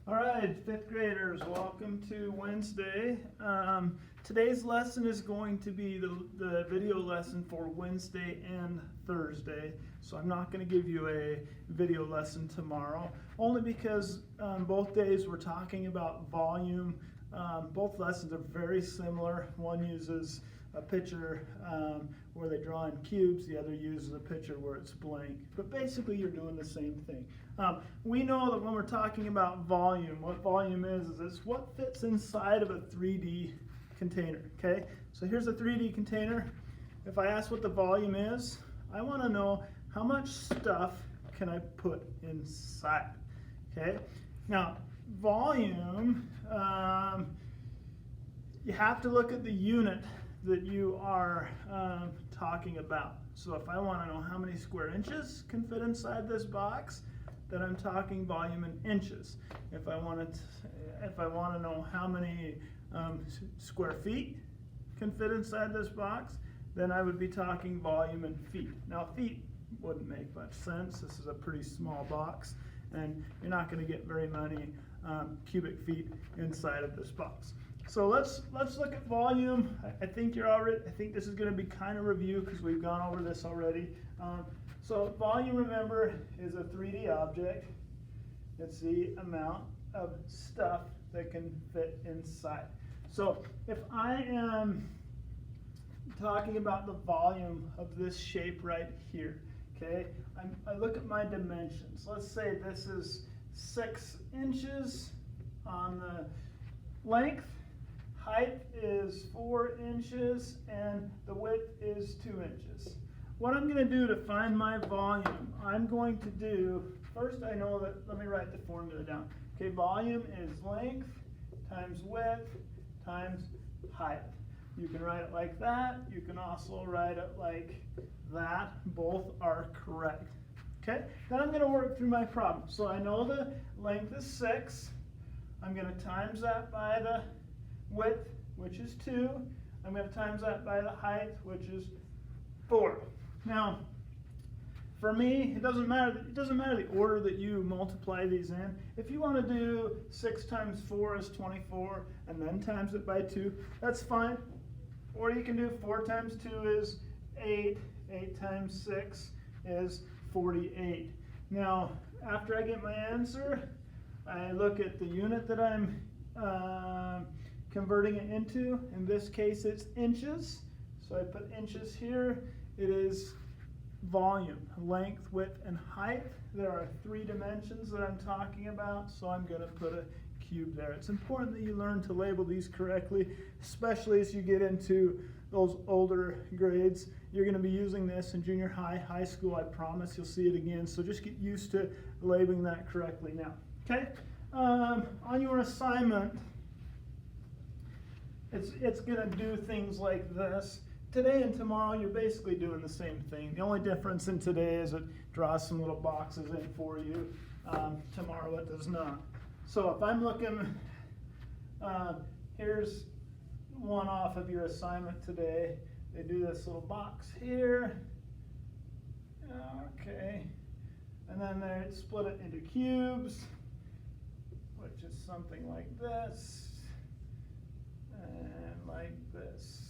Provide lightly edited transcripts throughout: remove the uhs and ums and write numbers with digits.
All right, fifth graders, welcome to Wednesday. Today's lesson is going to be the video lesson for Wednesday and Thursday. So I'm not going to give you a video lesson tomorrow, only because both days we're talking about volume. Both lessons are very similar. One uses a picture where they draw in cubes, the other uses a picture where it's blank. But basically you're doing the same thing. We know that when we're talking about volume, what volume is it's what fits inside of a 3D container, okay? So here's a 3D container. If I ask what the volume is, I want to know how much stuff can I put inside, okay? Now, volume, you have to look at the unit that you are talking about. So if I want to know how many square inches can fit inside this box, then I'm talking volume in inches. If I want to know how many square feet can fit inside this box, then I would be talking volume in feet. Now feet wouldn't make much sense. This is a pretty small box, and you're not going to get very many cubic feet inside of this box. So let's look at volume. I think this is going to be kind of review because we've gone over this already. So volume, remember, is a 3D object. It's the amount of stuff that can fit inside. So if I am talking about the volume of this shape right here, okay, I look at my dimensions. Let's say this is 6 inches on the length. Height is 4 inches and the width is 2 inches. What I'm going to do to find my volume, I'm going to do, first I know that, let me write the formula down. Okay, volume is length times width times height. You can write it like that. You can also write it like that. Both are correct. Okay, then I'm going to work through my problem. So I know the length is 6. I'm going to times that by the width, which is 2. I'm going to times that by the height, which is 4. Now, for me, it doesn't matter the order that you multiply these in. If you want to do 6 times 4 is 24, and then times it by 2, that's fine. Or you can do 4 times 2 is 8, 8 times 6 is 48. Now, after I get my answer, I look at the unit that I'm converting it into. In this case, it's inches. So I put inches here. It is volume, length, width, and height. There are 3 dimensions that I'm talking about, so I'm going to put a cube there. It's important that you learn to label these correctly, especially as you get into those older grades. You're going to be using this in junior high, high school. I promise you'll see it again, so just get used to labeling that correctly now. Okay? On your assignment, it's going to do things like this. Today and tomorrow, you're basically doing the same thing. The only difference in today is it draws some little boxes in for you. Tomorrow it does not. So if I'm looking, here's one off of your assignment today. They do this little box here. Okay. And then they split it into cubes, which is something like this and like this.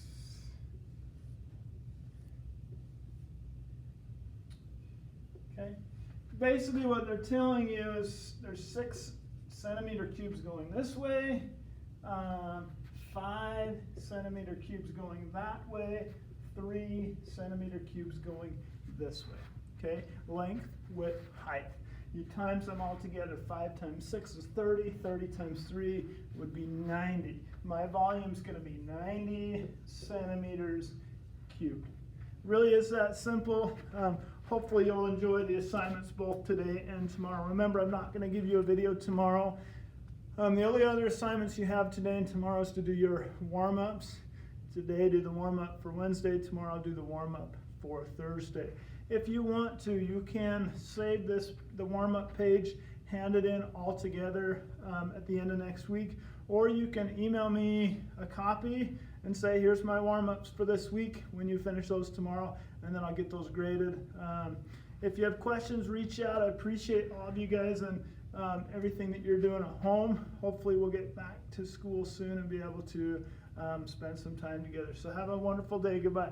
Okay. Basically what they're telling you is there's 6 centimeter cubes going this way, 5 centimeter cubes going that way, 3 centimeter cubes going this way. Okay, length, width, height. You times them all together. 5 times 6 is 30. 30 times 3 would be 90. My volume is going to be 90 centimeters cubed. Really is that simple. Hopefully you'll enjoy the assignments both today and tomorrow. Remember, I'm not going to give you a video tomorrow. The only other assignments you have today and tomorrow is to do your warm-ups. Today, do the warm-up for Wednesday. Tomorrow, do the warm-up for Thursday. If you want to, you can save the warm-up page, hand it in all together at the end of next week, or you can email me a copy and say, here's my warm-ups for this week when you finish those tomorrow, and then I'll get those graded. If you have questions, reach out. I appreciate all of you guys, and everything that you're doing at home. Hopefully we'll get back to school soon and be able to spend some time together. So have a wonderful day. Goodbye.